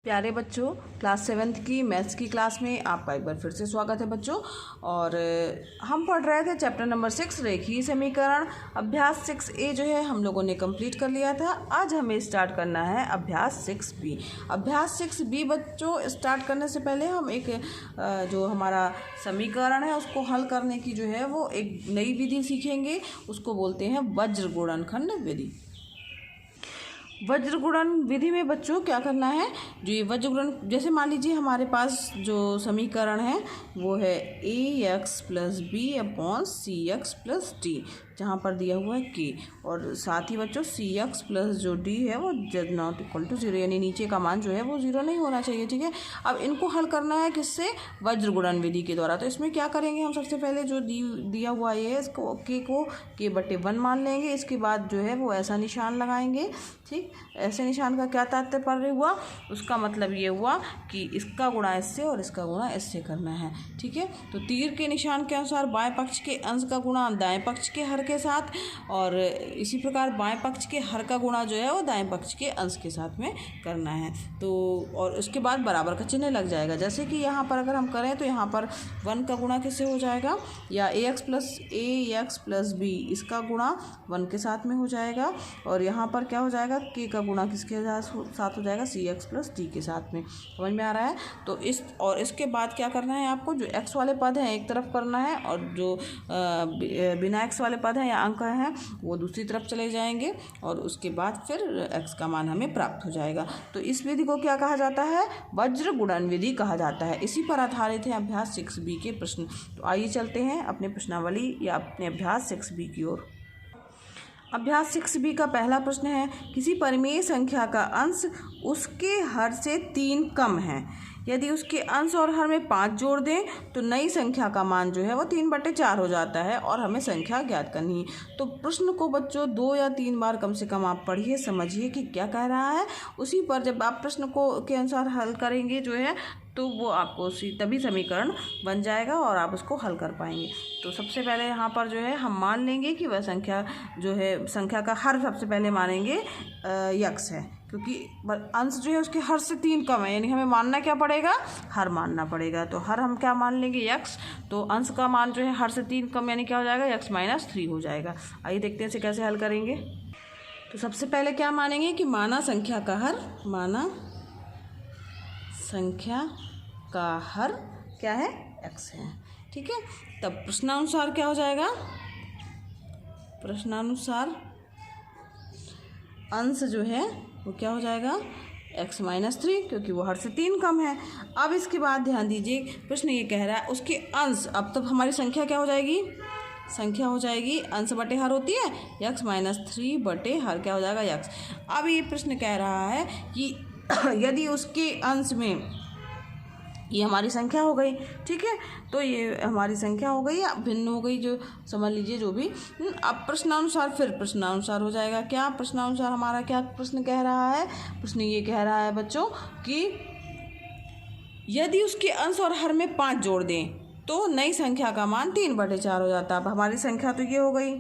प्यारे बच्चों, class 7th की मैथ्स की क्लास में आपका एक बार फिर से स्वागत है बच्चों। और हम पढ़ रहे थे चैप्टर नंबर 6 रेखीय समीकरण। अभ्यास 6A जो है हम लोगों ने कंप्लीट कर लिया था। आज हमें स्टार्ट करना है अभ्यास 6B। अभ्यास 6B बच्चों स्टार्ट करने से पहले हम एक जो हमारा समीकरण है उसको हल करने की जो है वो एक नई विधि सीखेंगे। उसको बोलते हैं वज्र गुणनखंड विधि। वज्र गुणन विधि में बच्चों क्या करना है, जो ये वज्र गुणन, जैसे मान लीजिए हमारे पास जो समीकरण है वो है ax प्लस बी अपॉन सी एक्स प्लस डी, जहाँ पर दिया हुआ है k, और साथ ही बच्चों सी एक्स प्लस जो d है वो नॉट इक्वल टू 0, यानी नीचे का मान जो है वो 0 नहीं होना चाहिए। ठीक है, अब इनको हल करना है किससे, वज्र गुणन विधि के द्वारा। तो इसमें क्या करेंगे, हम सबसे पहले जो दिया हुआ ये है इसको k बटे 1 मान लेंगे। इसके बाद जो है वो ऐसा निशान लगाएंगे। ठीक, ऐसे निशान का क्या तात्पर्य हुआ, उसका मतलब ये हुआ कि इसका गुणा इससे और इसका गुणा इससे करना है। ठीक है, तो तीर के निशान के अनुसार बाएं पक्ष के अंश का गुणा दाएं पक्ष के हर के साथ, और इसी प्रकार बाएं पक्ष के हर का गुणा जो है वो दाएं पक्ष के अंश के साथ में करना है। तो और उसके बाद बराबर का चिन्ह लग जाएगा। जैसे कि यहाँ पर अगर हम करें तो यहाँ पर 1 का गुणा किससे हो जाएगा, या ax प्लस b, इसका गुणा 1 के साथ में हो जाएगा। और यहाँ पर क्या हो जाएगा, k का गुणा किसके साथ हो जाएगा, सी एक्स प्लस डी के साथ में। समझ में आ रहा है। तो इसके बाद क्या करना है आपको, जो x वाले पद हैं एक तरफ करना है, और जो बिना x वाले पद हैं या अंक हैं वो दूसरी तरफ चले जाएंगे, और उसके बाद फिर x का मान हमें प्राप्त हो जाएगा। तो इस विधि को क्या कहा जाता है, वज्र गुणन विधि कहा जाता है। इसी पर आधारित है अभ्यास 6B के प्रश्न। तो आइए चलते हैं अपने प्रश्नावली या अपने अभ्यास 6B की ओर। अभ्यास 6B का पहला प्रश्न है, किसी परिमेय संख्या का अंश उसके हर से 3 कम है। यदि उसके अंश और हर में 5 जोड़ दें तो नई संख्या का मान जो है वो 3/4 हो जाता है, और हमें संख्या ज्ञात करनी है। तो प्रश्न को बच्चों 2 या 3 बार कम से कम आप पढ़िए, समझिए कि क्या कह रहा है। उसी पर जब आप प्रश्न को के अनुसार हल करेंगे जो है तो वो आपको तभी समीकरण बन जाएगा और आप उसको हल कर पाएंगे। तो सबसे पहले यहाँ पर जो है हम मान लेंगे कि वह संख्या जो है, संख्या का हर सबसे पहले मानेंगे यक्स है, क्योंकि अंश जो है उसके हर से 3 कम है, यानी हमें मानना क्या पड़ेगा, हर मानना पड़ेगा। तो हर हम क्या मान लेंगे, यक्स। तो अंश का मान जो है हर से 3 कम, यानी क्या हो जाएगा, यक्स माइनस 3 हो जाएगा। आइए देखते हैं इसे कैसे हल करेंगे। तो सबसे पहले क्या मानेंगे कि माना संख्या का हर, माना संख्या का हर क्या है, x है। ठीक है, तब प्रश्नानुसार क्या हो जाएगा, प्रश्नानुसार अंश जो है वो क्या हो जाएगा, x माइनस 3, क्योंकि वो हर से 3 कम है। अब इसके बाद ध्यान दीजिए, प्रश्न ये कह रहा है उसके अंश, अब तब हमारी संख्या क्या हो जाएगी, संख्या हो जाएगी अंश बटे हर होती है, x माइनस 3 बटे हर क्या हो जाएगा, x। अब ये प्रश्न कह रहा है कि यदि उसके अंश में, ये हमारी संख्या हो गई। ठीक है, तो ये हमारी संख्या हो गई या भिन्न हो गई, जो समझ लीजिए जो भी। अब प्रश्नानुसार, फिर प्रश्नानुसार हो जाएगा क्या, प्रश्नानुसार हमारा क्या प्रश्न कह रहा है, प्रश्न ये कह रहा है बच्चों कि यदि उसके अंश और हर में 5 जोड़ दें तो नई संख्या का मान 3/4 हो जाता है। अब हमारी संख्या तो ये हो गई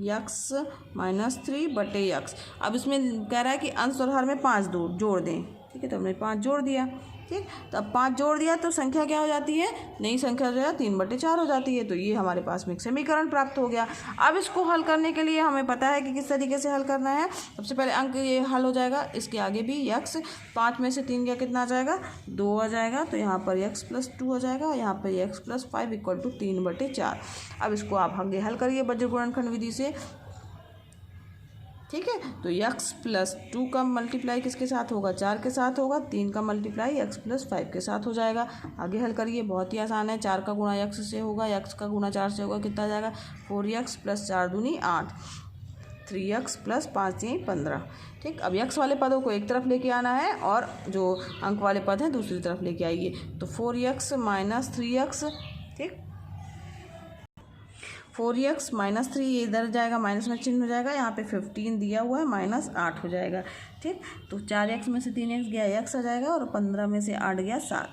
यक्स माइनस 3 बटे यक्स। अब इसमें कह रहा है कि अंश और हर में 5 जोड़ दें। ठीक है, तो हमने 5 जोड़ दिया। ठीक, तो अब 5 जोड़ दिया तो संख्या क्या हो जाती है, नई संख्या जो है 3/4 हो जाती है। तो ये हमारे पास में एक समीकरण प्राप्त हो गया। अब इसको हल करने के लिए हमें पता है कि किस तरीके से हल करना है। सबसे पहले अंक ये हल हो जाएगा, इसके आगे भी यक्स, 5 में से 3 गया कितना आ जाएगा, 2 आ जाएगा। तो यहाँ पर यक्स प्लस 2 आ जाएगा, यहाँ पर यक्स प्लस 5 इक्वल टू 3/4। अब इसको आप आगे हल करिए वज्र गुणनखंड विधि से। ठीक है, तो x प्लस 2 का मल्टीप्लाई किसके साथ होगा, 4 के साथ होगा। 3 का मल्टीप्लाई x प्लस 5 के साथ हो जाएगा। आगे हल करिए, बहुत ही आसान है। 4 का गुणा x से होगा, x का गुणा 4 से होगा, कितना आ जाएगा, 4x प्लस 4 दूनी 8, 3x प्लस 5 यहीं 15। ठीक, अब x वाले पदों को एक तरफ लेके आना है और जो अंक वाले पद हैं दूसरी तरफ लेके आइए। तो 4x माइनस 3x, ठीक, 4x माइनस 3 ये इधर जाएगा, माइनस में चिन्ह हो जाएगा, यहाँ पे 15 दिया हुआ है, माइनस 8 हो जाएगा। ठीक, तो 4x में से 3x गया, x आ जाएगा, और 15 में से 8 गया 7।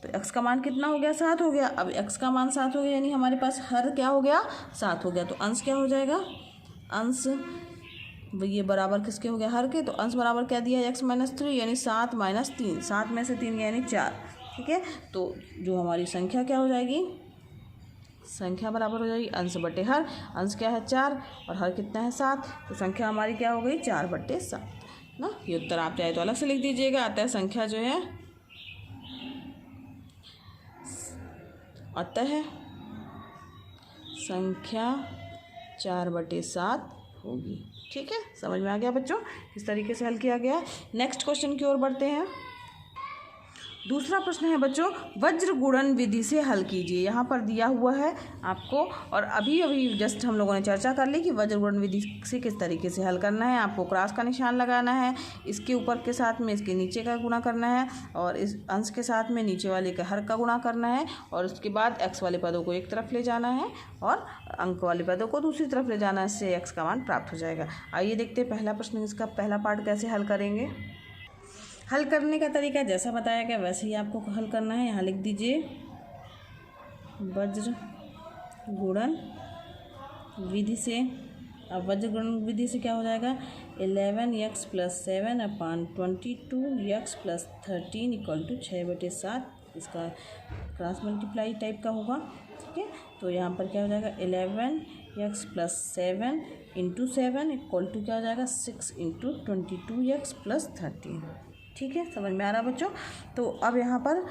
तो x का मान कितना हो गया, 7 हो गया। अब x का मान 7 हो गया, यानी हमारे पास हर क्या हो गया, 7 हो गया। तो अंश क्या हो जाएगा, अंश ये बराबर किसके हो गया, हर के। तो अंश बराबर क्या दिया है, x माइनस 3 यानी 7 माइनस 3, 7 में से 3 यानी 4। ठीक है, तो जो हमारी संख्या क्या हो जाएगी, संख्या बराबर हो जाएगी अंश बटे हर। अंश क्या है 4 और हर कितना है 7, तो संख्या हमारी क्या हो गई 4/7 ना। ये उत्तर आप चाहे तो अलग से लिख दीजिएगा। अतः संख्या जो है, अतः संख्या 4/7 होगी। ठीक है, समझ में आ गया बच्चों किस तरीके से हल किया गया। नेक्स्ट क्वेश्चन की ओर बढ़ते हैं। दूसरा प्रश्न है बच्चों, वज्र गुणन विधि से हल कीजिए। यहाँ पर दिया हुआ है आपको, और अभी जस्ट हम लोगों ने चर्चा कर ली कि वज्र गुणन विधि से किस तरीके से हल करना है। आपको क्रॉस का निशान लगाना है, इसके ऊपर के साथ में इसके नीचे का गुणा करना है, और इस अंश के साथ में नीचे वाले का हर का गुणा करना है, और उसके बाद एक्स वाले पदों को एक तरफ ले जाना है और अंक वाले पदों को दूसरी तरफ ले जाना है, इससे एक्स का मान प्राप्त हो जाएगा। आइए देखते हैं पहला प्रश्न, इसका पहला पार्ट कैसे हल करेंगे। हल करने का तरीका जैसा बताया गया वैसे ही आपको हल करना है। यहाँ लिख दीजिए वज्र गुणन विधि से। अब वज्र गुणन विधि से क्या हो जाएगा, 11x + 7 अपान 22x + 13 = 6/7। इसका क्रॉस मल्टीप्लाई टाइप का होगा। ठीक है, तो यहाँ पर क्या हो जाएगा 11x + 7 × 7 = क्या हो जाएगा 6 × 22x + 13। ठीक है, समझ में आ रहा बच्चों। तो अब यहाँ पर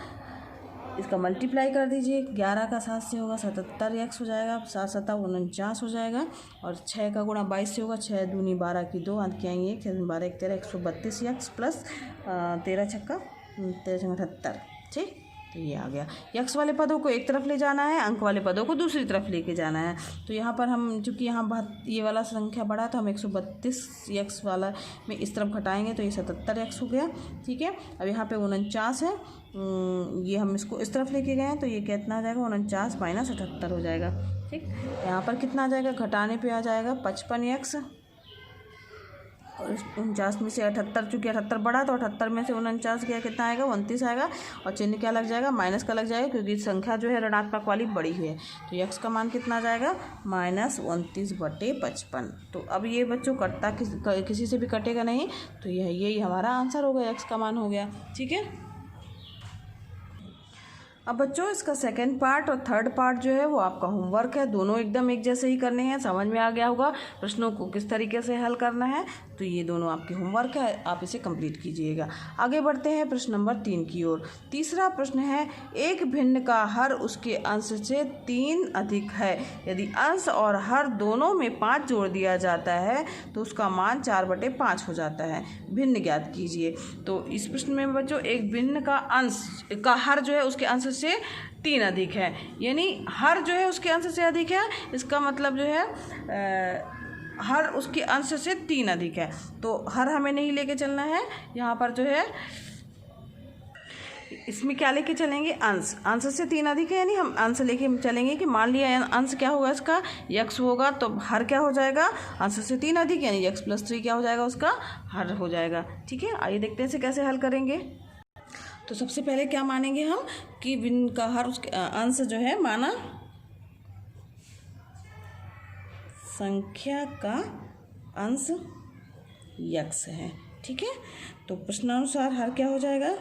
इसका मल्टीप्लाई कर दीजिए। 11 का 7 से होगा 77x हो जाएगा, 7 × 7 = 49 हो जाएगा, और 6 का गुणा 22 से होगा, 6 दूनी 12 की 2 हाथ की आएंगे 1, 6 12 1 13 132x + 13 छक्का 13 78। ठीक, तो ये आ गया। यक्स वाले पदों को एक तरफ ले जाना है, अंक वाले पदों को दूसरी तरफ लेके जाना है। तो यहाँ पर हम चूँकि यहाँ ये वाला संख्या बड़ा तो हम 132 यक्स वाला में इस तरफ घटाएंगे तो ये 77x हो गया। ठीक है, अब यहाँ पे 49 है, ये हम इसको इस तरफ लेके गए हैं तो ये कितना आ जाएगा 49 - 78 हो जाएगा। ठीक, यहाँ पर कितना आ जाएगा, घटाने पे आ जाएगा 55x, और 49 में से 78, चूँकि 78 बड़ा तो 78 में से 49 गया कितना आएगा 29 आएगा, और चिन्ह क्या लग जाएगा माइनस का लग जाएगा, क्योंकि संख्या जो है ऋणात्मक वाली बड़ी हुई है। तो यक्स का मान कितना आ जाएगा -29/55। तो अब ये बच्चों कटता किसी से भी कटेगा नहीं, तो यही हमारा आंसर होगा, यक्स का मान हो गया। ठीक है, अब बच्चों इसका सेकंड पार्ट और थर्ड पार्ट जो है वो आपका होमवर्क है, दोनों एकदम एक जैसे ही करने हैं। समझ में आ गया होगा प्रश्नों को किस तरीके से हल करना है, तो ये दोनों आपके होमवर्क है, आप इसे कंप्लीट कीजिएगा। आगे बढ़ते हैं प्रश्न नंबर 3 की ओर। तीसरा प्रश्न है, एक भिन्न का हर उसके अंश से 3 अधिक है। यदि अंश और हर दोनों में 5 जोड़ दिया जाता है तो उसका मान 4/5 हो जाता है। भिन्न ज्ञात कीजिए। तो इस प्रश्न में बच्चों एक भिन्न का अंश का हर जो है उसके अंश से 3 अधिक है, यानी हर जो है उसके अंश से अधिक है, इसका मतलब जो है हर उसके अंश से 3 अधिक है। तो हर हमें नहीं लेके चलना है, यहाँ पर जो है इसमें क्या लेके चलेंगे, अंश। अंश से 3 अधिक है, यानी हम अंश लेके चलेंगे कि मान लिया अंश क्या होगा इसका यक्स होगा, तो हर क्या हो जाएगा अंश से 3 अधिक यानी x + 3 क्या हो जाएगा उसका हर हो जाएगा। ठीक है, आइए देखते हैं इसे कैसे हल करेंगे। तो सबसे पहले क्या मानेंगे हम कि भिन्न का हर उसके अंश जो है माना संख्या का अंश यक्स है। ठीक है, तो प्रश्नानुसार हर क्या हो जाएगा,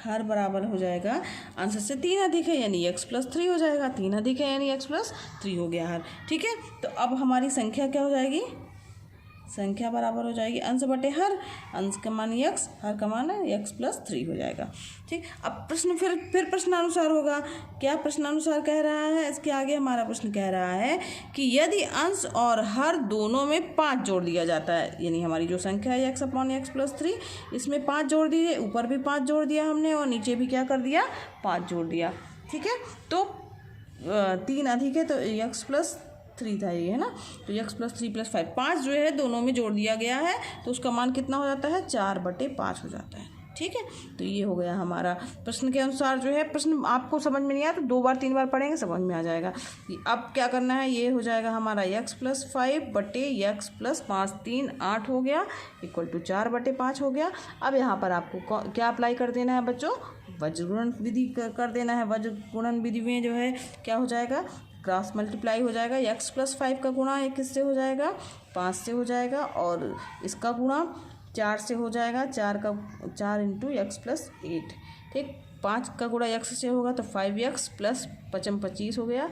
हर बराबर हो जाएगा अंश से 3 अधिक है यानी x + 3 हो जाएगा, 3 अधिक है यानी x + 3 हो गया हर। ठीक है, तो अब हमारी संख्या क्या हो जाएगी, संख्या बराबर हो जाएगी अंश बटे हर, अंश का मान x, हर का मान x + 3 हो जाएगा। ठीक, अब प्रश्न फिर प्रश्नानुसार होगा। क्या प्रश्नानुसार कह रहा है, इसके आगे हमारा प्रश्न कह रहा है कि यदि अंश और हर दोनों में 5 जोड़ दिया जाता है, यानी हमारी जो संख्या है x/x + 3, इसमें 5 जोड़ दिए, ऊपर भी 5 जोड़ दिया हमने और नीचे भी क्या कर दिया 5 जोड़ दिया। ठीक है, तो 3 अधिक है तो x + 3 था ये, है ना, तो x + 3 + 5, 5 जो है दोनों में जोड़ दिया गया है, तो उसका मान कितना हो जाता है 4/5 हो जाता है। ठीक है, तो ये हो गया हमारा प्रश्न के अनुसार जो है। प्रश्न आपको समझ में नहीं आया तो 2 बार 3 बार पढ़ेंगे समझ में आ जाएगा। अब क्या करना है, ये हो जाएगा हमारा x + 5 बटे x + 5, 3 8 हो गया = 4/5 हो गया। अब यहाँ पर आपको क्या अप्लाई कर देना है बच्चों, वज्र गुणन विधि कर देना है। वज्र गुणन विधि में जो है क्या हो जाएगा, क्रॉस मल्टीप्लाई हो जाएगा। x प्लस 5 का गुणा एक किससे हो जाएगा, 5 से हो जाएगा, और इसका गुणा 4 से हो जाएगा, 4 इंटू एक्स प्लस 8। ठीक, 5 का गुणा x से होगा तो 5x प्लस 25 हो गया,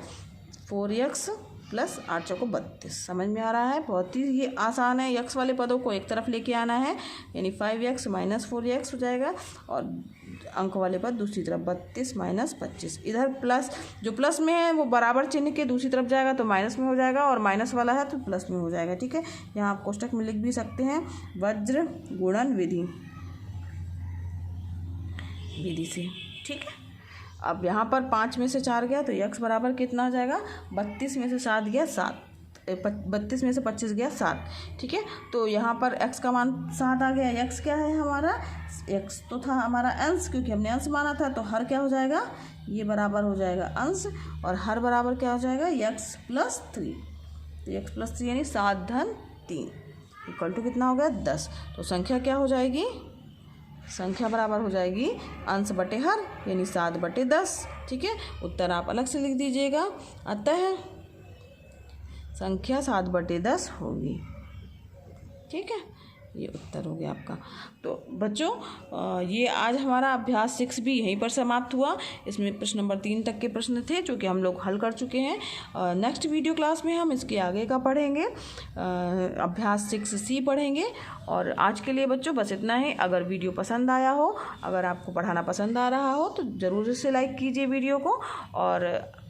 4x प्लस 8 चौको 32। समझ में आ रहा है, बहुत ही ये आसान है। x वाले पदों को एक तरफ लेके आना है, यानी 5x माइनस 4x हो जाएगा, और अंक वाले पद दूसरी तरफ 32 माइनस 25। इधर प्लस, जो प्लस में है वो बराबर चिन्ह के दूसरी तरफ जाएगा तो माइनस में हो जाएगा, और माइनस वाला है तो प्लस में हो जाएगा। ठीक है, यहाँ आप कोष्टक में लिख भी सकते हैं वज्र गुणन विधि से। ठीक है, अब यहाँ पर 5 में से 4 गया तो x बराबर कितना हो जाएगा, 32 में से 7 गया 7, 32 में से 25 गया 7। ठीक है, तो यहाँ पर x का मान 7 आ गया। x क्या है हमारा, x तो था हमारा अंश, क्योंकि हमने अंश माना था, तो हर क्या हो जाएगा, ये बराबर हो जाएगा अंश, और हर बराबर क्या हो जाएगा, x प्लस 3। तो x प्लस 3 यानी 7 धन 3 इक्वल टू कितना हो गया, 10। तो संख्या क्या हो जाएगी, संख्या बराबर हो जाएगी अंश बटे हर, यानी 7 बटे 10। ठीक है, उत्तर आप अलग से लिख दीजिएगा। अतः संख्या 7 बटे 10 होगी। ठीक है, ये उत्तर हो गया आपका। तो बच्चों ये आज हमारा अभ्यास 6 भी यहीं पर समाप्त हुआ। इसमें प्रश्न नंबर 3 तक के प्रश्न थे जो कि हम लोग हल कर चुके हैं। नेक्स्ट वीडियो क्लास में हम इसके आगे का पढ़ेंगे, अभ्यास 6C पढ़ेंगे। और आज के लिए बच्चों बस इतना ही। अगर वीडियो पसंद आया हो, अगर आपको पढ़ाना पसंद आ रहा हो, तो ज़रूर से लाइक कीजिए वीडियो को। और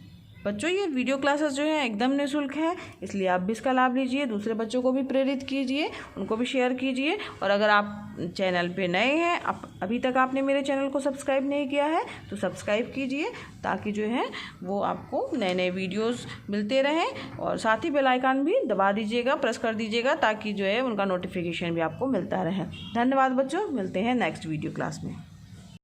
बच्चों ये वीडियो क्लासेस जो हैं एकदम निःशुल्क हैं, इसलिए आप भी इसका लाभ लीजिए, दूसरे बच्चों को भी प्रेरित कीजिए, उनको भी शेयर कीजिए। और अगर आप चैनल पे नए हैं, अभी तक आपने मेरे चैनल को सब्सक्राइब नहीं किया है तो सब्सक्राइब कीजिए, ताकि जो है वो आपको नए नए वीडियोस मिलते रहें। और साथ ही बेल आइकन भी दबा दीजिएगा, प्रेस कर दीजिएगा, ताकि जो है उनका नोटिफिकेशन भी आपको मिलता रहे। धन्यवाद बच्चों, मिलते हैं नेक्स्ट वीडियो क्लास में।